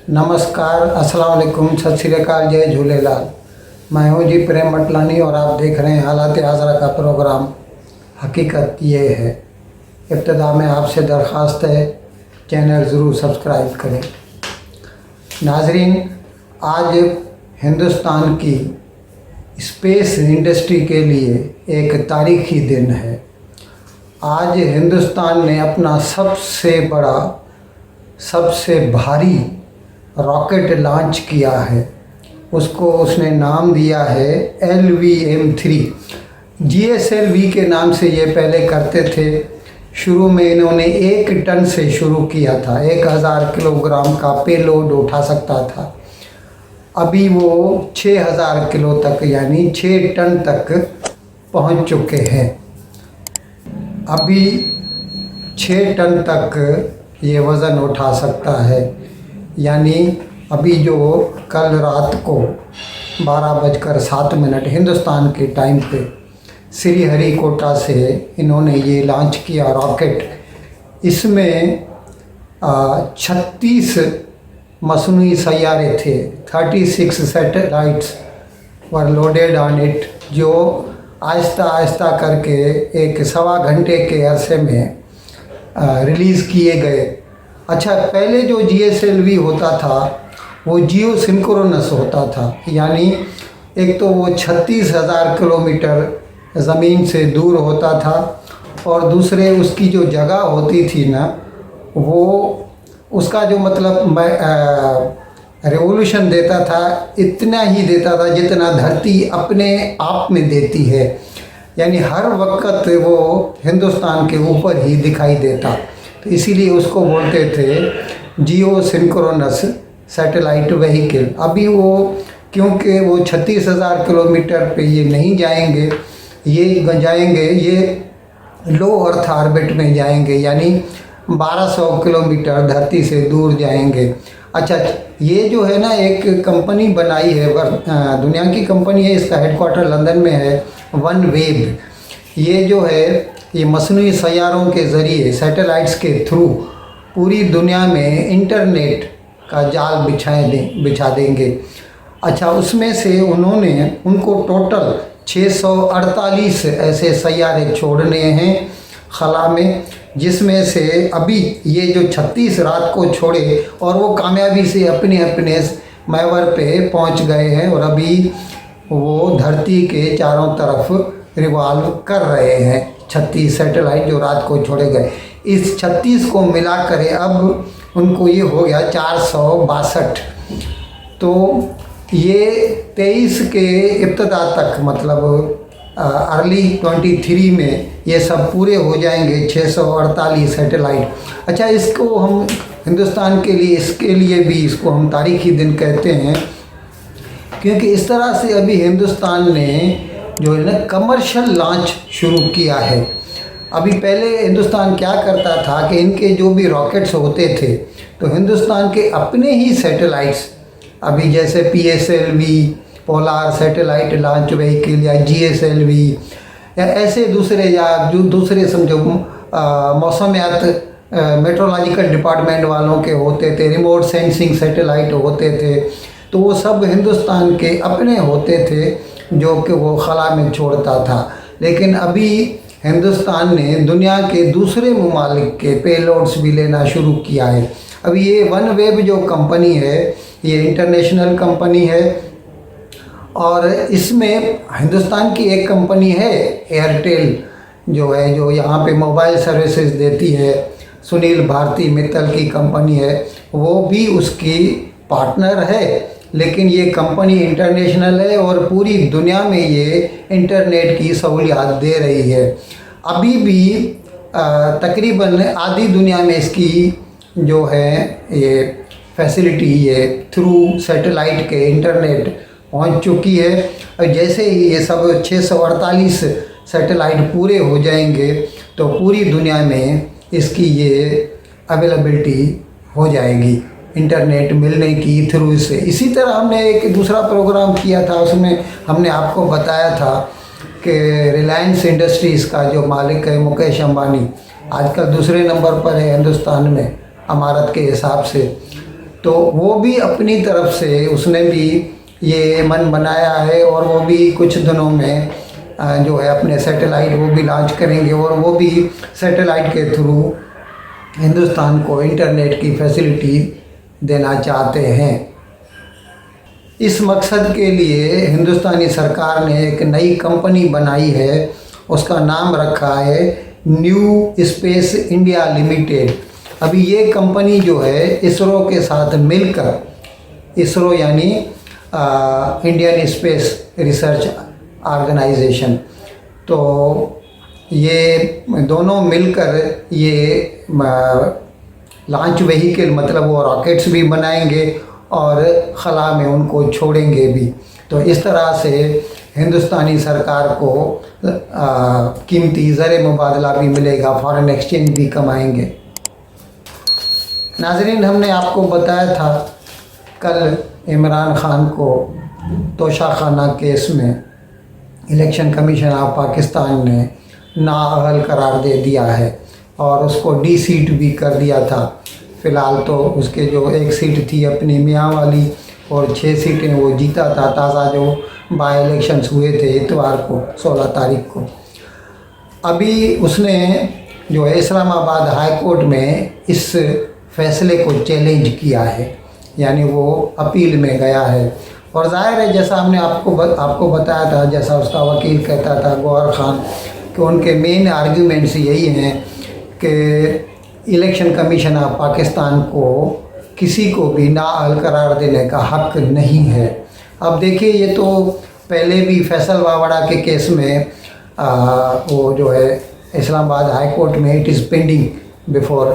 नमस्कार, अस्सलाम वालेकुम, सत श्री अकाल, जय झूलेलाल। मैं हूं जी प्रेम मटलानी और आप देख रहे हैं हालात आज़रा का प्रोग्राम। हकीकत ये है, इब्तिदा में आपसे दरख्वास्त है चैनल ज़रूर सब्सक्राइब करें। नाजरीन, आज हिंदुस्तान की स्पेस इंडस्ट्री के लिए एक तारीख़ी दिन है। आज हिंदुस्तान ने अपना सबसे बड़ा, सबसे भारी रॉकेट लॉन्च किया है। उसको उसने नाम दिया है LVM-3। GSLV के नाम से ये पहले करते थे। शुरू में इन्होंने 1 टन से शुरू किया था, 1000 किलोग्राम का पेलोड उठा सकता था। अभी वो 6000 किलो तक यानी 6 टन तक पहुंच चुके हैं। अभी 6 टन तक ये वज़न उठा सकता है। यानी अभी जो कल रात को 12:07 हिंदुस्तान के टाइम पे श्रीहरिकोटा से इन्होंने ये लॉन्च किया रॉकेट। इसमें 36 मसनूई सैयारे थे। 36 satellites were loaded on it, जो आहिस्ता आहिस्ता करके एक 1.25 घंटे के अरसे में रिलीज़ किए गए। अच्छा, पहले जो GSLV होता था वो जियो सिंक्रोनस होता था। यानी एक तो वो 36,000 किलोमीटर ज़मीन से दूर होता था और दूसरे उसकी जो जगह होती थी ना, वो उसका जो मतलब रेवोल्यूशन देता था इतना ही देता था जितना धरती अपने आप में देती है। यानी हर वक्त वो हिंदुस्तान के ऊपर ही दिखाई देता, तो इसीलिए उसको बोलते थे जियो सिंक्रोनस सैटेलाइट व्हीकल। अभी वो क्योंकि वो 36,000 किलोमीटर पे ये नहीं जाएंगे, ये जाएंगे, ये लो अर्थ ऑर्बिट में जाएंगे, यानी 1200 किलोमीटर धरती से दूर जाएंगे। अच्छा, ये जो है ना एक कंपनी बनाई है, दुनिया की कंपनी है, इसका हेडक्वार्टर लंदन में है, वन वेब। ये जो है ये मसनूई सैयारों के ज़रिए सैटेलाइट्स के थ्रू पूरी दुनिया में इंटरनेट का जाल बिछा देंगे। अच्छा, उसमें से उनको टोटल 648 ऐसे सैयारे छोड़ने हैं खला में, जिसमें से अभी ये जो 36 रात को छोड़े और वो कामयाबी से अपने अपने महवर पे पहुंच गए हैं और अभी वो धरती के चारों तरफ रिवॉल्व कर रहे हैं। 36 सैटेलाइट जो रात को छोड़े गए, इस 36 को मिला कर अब उनको ये हो गया 462। तो ये 23 के इब्तिदा तक मतलब अर्ली 23 में ये सब पूरे हो जाएंगे 648 सैटेलाइट। अच्छा, इसको हम हिंदुस्तान के लिए, इसके लिए भी इसको हम तारीख़ी दिन कहते हैं, क्योंकि इस तरह से अभी हिंदुस्तान ने जो है ना कमर्शियल लॉन्च शुरू किया है। अभी पहले हिंदुस्तान क्या करता था कि इनके जो भी रॉकेट्स होते थे तो हिंदुस्तान के अपने ही सैटेलाइट्स, अभी जैसे PSLV polar satellite launch vehicle या GSLV या ऐसे दूसरे, या जो दूसरे समझो मौसमियात मेट्रोलॉजिकल डिपार्टमेंट वालों के होते थे, रिमोट सेंसिंग सैटेलाइट होते थे, तो वो सब हिंदुस्तान के अपने होते थे जो कि वो खला में छोड़ता था। लेकिन अभी हिंदुस्तान ने दुनिया के दूसरे ममालिक के पेलोड्स भी लेना शुरू किया है। अभी ये वन वेब जो कंपनी है ये इंटरनेशनल कंपनी है और इसमें हिंदुस्तान की एक कंपनी है एयरटेल जो है, जो यहाँ पे मोबाइल सर्विसेज देती है, सुनील भारती मित्तल की कंपनी है, वो भी उसकी पार्टनर है। लेकिन ये कंपनी इंटरनेशनल है और पूरी दुनिया में ये इंटरनेट की सहूलियत दे रही है। अभी भी तकरीबन आधी दुनिया में इसकी जो है ये फैसिलिटी ये थ्रू सैटेलाइट के इंटरनेट पहुंच चुकी है। और जैसे ही ये सब 648 सैटेलाइट पूरे हो जाएंगे तो पूरी दुनिया में इसकी ये अवेलेबिलिटी हो जाएगी इंटरनेट मिलने की थ्रू से। इसी तरह हमने एक दूसरा प्रोग्राम किया था, उसमें हमने आपको बताया था कि रिलायंस इंडस्ट्रीज़ का जो मालिक है मुकेश अंबानी, आजकल दूसरे नंबर पर है हिंदुस्तान में अमारत के हिसाब से। तो वो भी अपनी तरफ से उसने भी ये मन बनाया है और वो भी कुछ दिनों में जो है अपने सैटेलाइट वो भी लॉन्च करेंगे और वो भी सैटेलाइट के थ्रू हिंदुस्तान को इंटरनेट की फैसिलिटी देना चाहते हैं। इस मकसद के लिए हिंदुस्तानी सरकार ने एक नई कंपनी बनाई है, उसका नाम रखा है न्यू स्पेस इंडिया लिमिटेड। अभी ये कंपनी जो है इसरो के साथ मिलकर, इसरो यानी इंडियन स्पेस रिसर्च ऑर्गेनाइजेशन, तो ये दोनों मिलकर ये लॉन्च व्हीकल मतलब वो रॉकेट्स भी बनाएंगे और खला में उनको छोड़ेंगे भी। तो इस तरह से हिंदुस्तानी सरकार को कीमती ज़र मुबादला भी मिलेगा, फॉरेन एक्सचेंज भी कमाएंगे। नाज़रीन, हमने आपको बताया था कल इमरान खान को तोशाखाना केस में इलेक्शन कमीशन ऑफ पाकिस्तान ने नाअहल करार दे दिया है और उसको डी सीट भी कर दिया था। फ़िलहाल तो उसके जो एक सीट थी अपनी मियाँ वाली और 6 सीटें वो जीता था। ताज़ा जो बाई इलेक्शंस हुए थे इतवार को 16 तारीख को। अभी उसने जो है इस्लामाबाद हाई कोर्ट में इस फैसले को चैलेंज किया है, यानी वो अपील में गया है। और ज़ाहिर है जैसा हमने आपको बताया था, जैसा उसका वकील कहता था गौहर खान, कि उनके मेन आर्ग्यूमेंट्स यही हैं कि इलेक्शन कमीशन ऑफ पाकिस्तान को किसी को भी नाअहल करार देने का हक़ नहीं है। अब देखिए, ये तो पहले भी फैसल वावड़ा के केस में वो जो है इस्लामाबाद हाई कोर्ट में it is pending before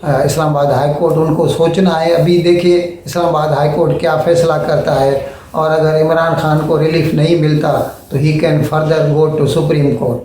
Islamabad high court. उनको सोचना है, अभी देखिए इस्लामाबाद हाई कोर्ट क्या फ़ैसला करता है, और अगर इमरान खान को रिलीफ नहीं मिलता तो he can further go to Supreme Court.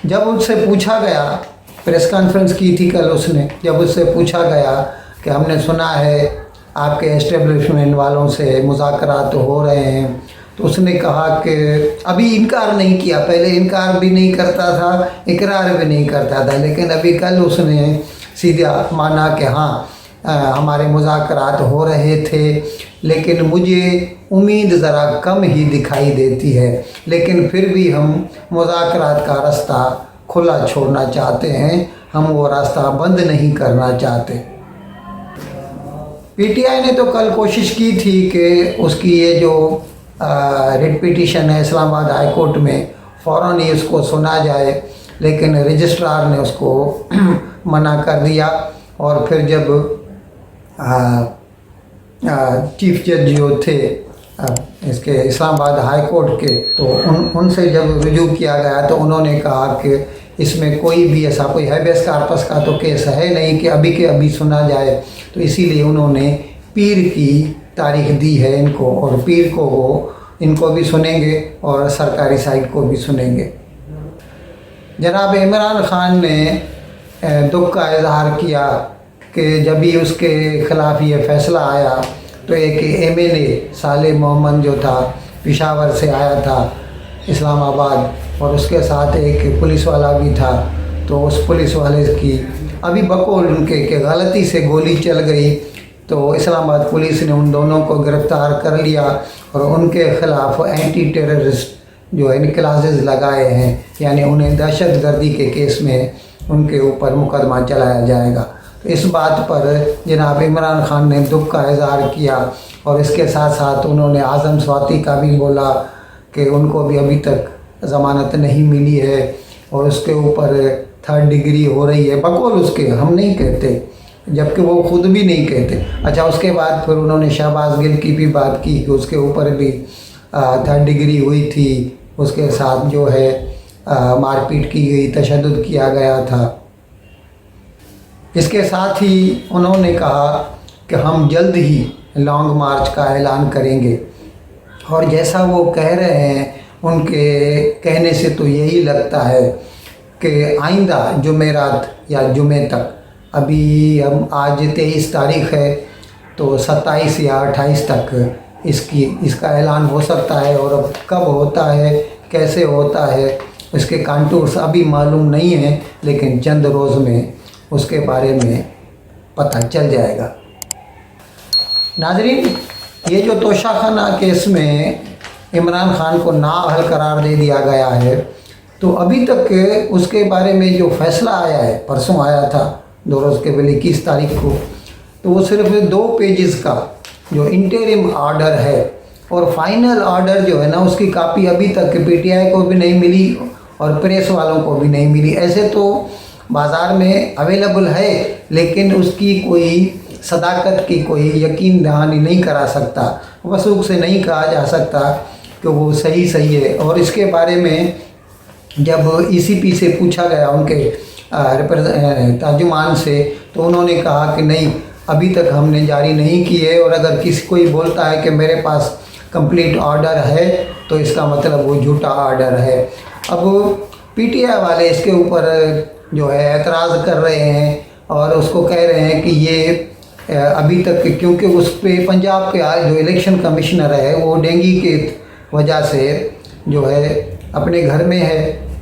जब उससे पूछा गया, प्रेस कॉन्फ्रेंस की थी कल उसने, जब उससे पूछा गया कि हमने सुना है आपके एस्टेब्लिशमेंट वालों से मुज़ाकरात तो हो रहे हैं, तो उसने कहा कि अभी इनकार नहीं किया, पहले इनकार भी नहीं करता था, इकरार भी नहीं करता था, लेकिन अभी कल उसने सीधा माना कि हाँ हमारे मुज़ाकरात हो रहे थे, लेकिन मुझे उम्मीद ज़रा कम ही दिखाई देती है, लेकिन फिर भी हम मुज़ाकरात का रास्ता खुला छोड़ना चाहते हैं, हम वो रास्ता बंद नहीं करना चाहते। पीटीआई ने तो कल कोशिश की थी कि उसकी ये जो रिट पिटीशन है इस्लामाबाद हाई कोर्ट में फ़ौरन ही उसको सुना जाए, लेकिन रजिस्ट्रार ने उसको मना कर दिया। और फिर जब चीफ जज जो थे इसके इस्लामाबाद हाई कोर्ट के, तो उनसे जब रुजू किया गया तो उन्होंने कहा कि इसमें कोई भी ऐसा कोई हैबेस कॉर्पस का तो केस है नहीं कि अभी के अभी सुना जाए, तो इसीलिए उन्होंने पीर की तारीख दी है इनको, और पीर को वो इनको भी सुनेंगे और सरकारी साइड को भी सुनेंगे। जनाब इमरान खान ने दुख का इजहार किया कि जब भी उसके ख़िलाफ़ ये फ़ैसला आया तो एक MNA सालेह मोहम्मद जो था पेशावर से आया था इस्लामाबाद, और उसके साथ एक पुलिस वाला भी था, तो उस पुलिस वाले की अभी बकौल उनके कि गलती से गोली चल गई, तो इस्लामाबाद पुलिस ने उन दोनों को गिरफ़्तार कर लिया और उनके ख़िलाफ़ एंटी टेररिस्ट जो है क्लासेस लगाए हैं, यानी उन्हें दहशत गर्दी के केस में उनके ऊपर मुकदमा चलाया जाएगा। इस बात पर जनाब इमरान खान ने दुख का इजहार किया, और इसके साथ साथ उन्होंने आज़म स्वाति का भी बोला कि उनको भी अभी तक ज़मानत नहीं मिली है और उसके ऊपर 3rd डिग्री हो रही है, बकौल उसके, हम नहीं कहते, जबकि वो ख़ुद भी नहीं कहते। अच्छा, उसके बाद फिर उन्होंने शहबाज गिल की भी बात की कि उसके ऊपर भी 3rd डिग्री हुई थी, उसके साथ जो है मारपीट की गई, तशद्दुद किया गया था। इसके साथ ही उन्होंने कहा कि हम जल्द ही लॉन्ग मार्च का ऐलान करेंगे, और जैसा वो कह रहे हैं उनके कहने से तो यही लगता है कि आइंदा जुमेरात या जुमे तक, अभी हम आज 23 तारीख़ है, तो 27 या 28 तक इसका ऐलान हो सकता है, और अब कब होता है, कैसे होता है, इसके कांटूर्स अभी मालूम नहीं है, लेकिन चंद रोज़ में उसके बारे में पता चल जाएगा। नाजरीन, ये जो तोशाखाना केस में इमरान खान को नाअहल करार दे दिया गया है, तो अभी तक उसके बारे में जो फैसला आया है, परसों आया था 2 रोज़ के पहले 21 तारीख को, तो वो सिर्फ 2 पेजेस का जो इंटरिम ऑर्डर है और फाइनल ऑर्डर जो है ना, उसकी कापी अभी तक पीटीआई को भी नहीं मिली और प्रेस वालों को भी नहीं मिली। ऐसे तो बाज़ार में अवेलेबल है, लेकिन उसकी कोई सदाकत की कोई यकीन दहानी नहीं करा सकता, वसूख से नहीं कहा जा सकता कि वो सही है। और इसके बारे में जब ईसीपी से पूछा गया उनके तर्जुमान से, तो उन्होंने कहा कि नहीं, अभी तक हमने जारी नहीं किए, और अगर किसी कोई बोलता है कि मेरे पास कंप्लीट ऑर्डर है तो इसका मतलब वो झूठा ऑर्डर है। अब पीटीआई वाले इसके ऊपर जो है एतराज़ कर रहे हैं और उसको कह रहे हैं कि ये अभी तक, क्योंकि उस पर पंजाब के जो इलेक्शन कमिश्नर है वो डेंगू की वजह से जो है अपने घर में है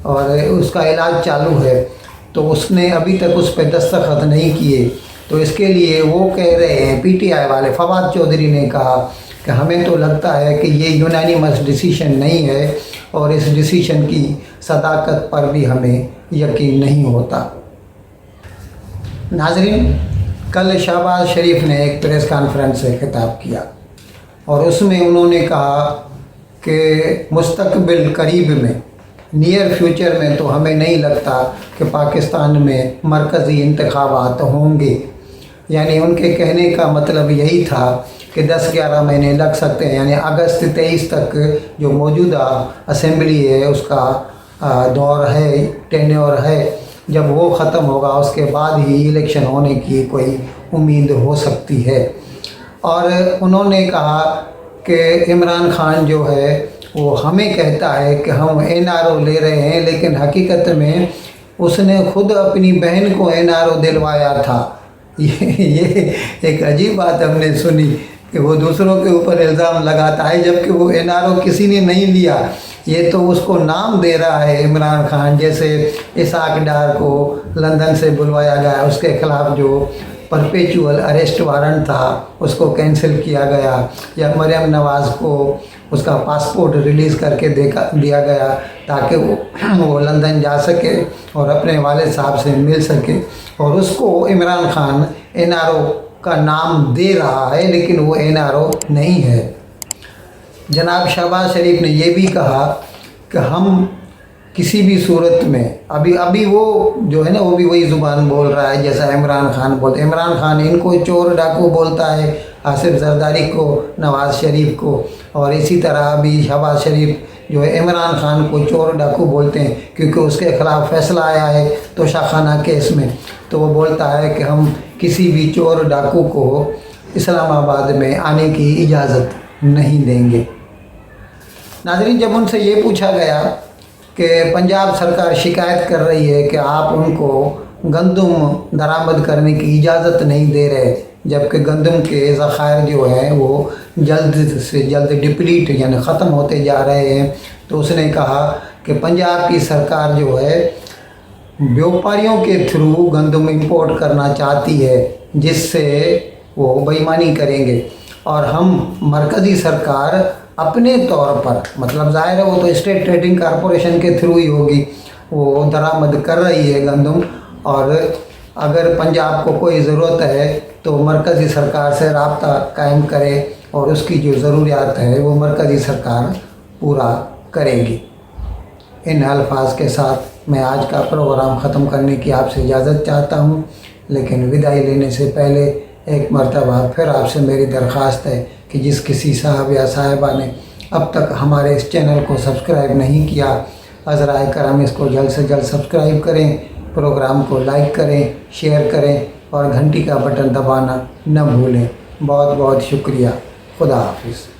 और उसका इलाज चालू है, तो उसने अभी तक उस पर दस्तखत नहीं किए। तो इसके लिए वो कह रहे हैं, पीटीआई वाले फवाद चौधरी ने कहा कि हमें तो लगता है कि ये यूनानिमस डिसीजन नहीं है और इस डिसीजन की सदाकत पर भी हमें यकीन नहीं होता। नाजरीन, कल शहबाज शरीफ ने एक प्रेस कॉन्फ्रेंस से खिताब किया और उसमें उन्होंने कहा कि मुस्तकबिल करीब में, नियर फ्यूचर में तो हमें नहीं लगता कि पाकिस्तान में मरकज़ी इंतखाबात होंगे। यानी उनके कहने का मतलब यही था कि 10-11 महीने लग सकते हैं, यानी अगस्त 23 तक जो मौजूदा असेंबली है उसका दौर है, टेन्योर है, जब वो ख़त्म होगा उसके बाद ही इलेक्शन होने की कोई उम्मीद हो सकती है। और उन्होंने कहा कि इमरान खान जो है वो हमें कहता है कि हम एनआरओ ले रहे हैं, लेकिन हकीकत में उसने खुद अपनी बहन को एनआरओ दिलवाया था। ये एक अजीब बात हमने सुनी कि वो दूसरों के ऊपर इल्ज़ाम लगाता है, जबकि वो एनआरओ किसी ने नहीं लिया। ये तो उसको नाम दे रहा है इमरान खान, जैसे इसाक डार को लंदन से बुलवाया गया, उसके ख़िलाफ़ जो परपेचुअल अरेस्ट वारंट था उसको कैंसिल किया गया, या मरियम नवाज़ को उसका पासपोर्ट रिलीज़ करके दिया गया ताकि वो लंदन जा सके और अपने वालिद साहब से मिल सके, और उसको इमरान खान एनआरओ का नाम दे रहा है, लेकिन वो एनआरओ नहीं है। जनाब शहबाज शरीफ ने ये भी कहा कि हम किसी भी सूरत में, अभी वो जो है ना, वो भी वही ज़ुबान बोल रहा है जैसा इमरान खान बोलते। इमरान खान इनको चोर डाकू बोलता है, आसिफ जरदारी को, नवाज़ शरीफ को, और इसी तरह अभी शहबाज शरीफ जो है इमरान खान को चोर डाकू बोलते हैं, क्योंकि उसके ख़िलाफ़ फैसला आया है तोशाखाना केस में। तो वो बोलता है कि हम किसी भी चोर डाकू को इस्लामाबाद में आने की इजाज़त नहीं देंगे। नाज़रीन, जब उनसे ये पूछा गया कि पंजाब सरकार शिकायत कर रही है कि आप उनको गंदम दरामद करने की इजाज़त नहीं दे रहे, जबकि गंदम के ज़खायर जो हैं वो जल्द से जल्द डिप्लीट यानी ख़त्म होते जा रहे हैं, तो उसने कहा कि पंजाब की सरकार जो है व्यापारियों के थ्रू गंदम इंपोर्ट करना चाहती है, जिससे वो बेईमानी करेंगे, और हम मरकज़ी सरकार अपने तौर पर, मतलब ज़ाहिर है वो तो स्टेट ट्रेडिंग कॉरपोरेशन के थ्रू ही होगी, वो दरामद कर रही है गंदम, और अगर पंजाब को कोई ज़रूरत है तो मरकज़ी सरकार से रब्ता कायम करे और उसकी जो ज़रूरियात है वो मरकज़ी सरकार पूरा करेगी। इन अल्फाज के साथ मैं आज का प्रोग्राम ख़त्म करने की आपसे इजाज़त चाहता हूँ, लेकिन विदाई लेने से पहले एक मरतबा फिर आपसे मेरी दरख्वास्त है कि जिस किसी साहब या साहिबा ने अब तक हमारे इस चैनल को सब्सक्राइब नहीं किया, अज़राए करम इसको जल्द से जल्द सब्सक्राइब करें, प्रोग्राम को लाइक करें, शेयर करें और घंटी का बटन दबाना न भूलें। बहुत बहुत शुक्रिया। खुदा हाफिज़।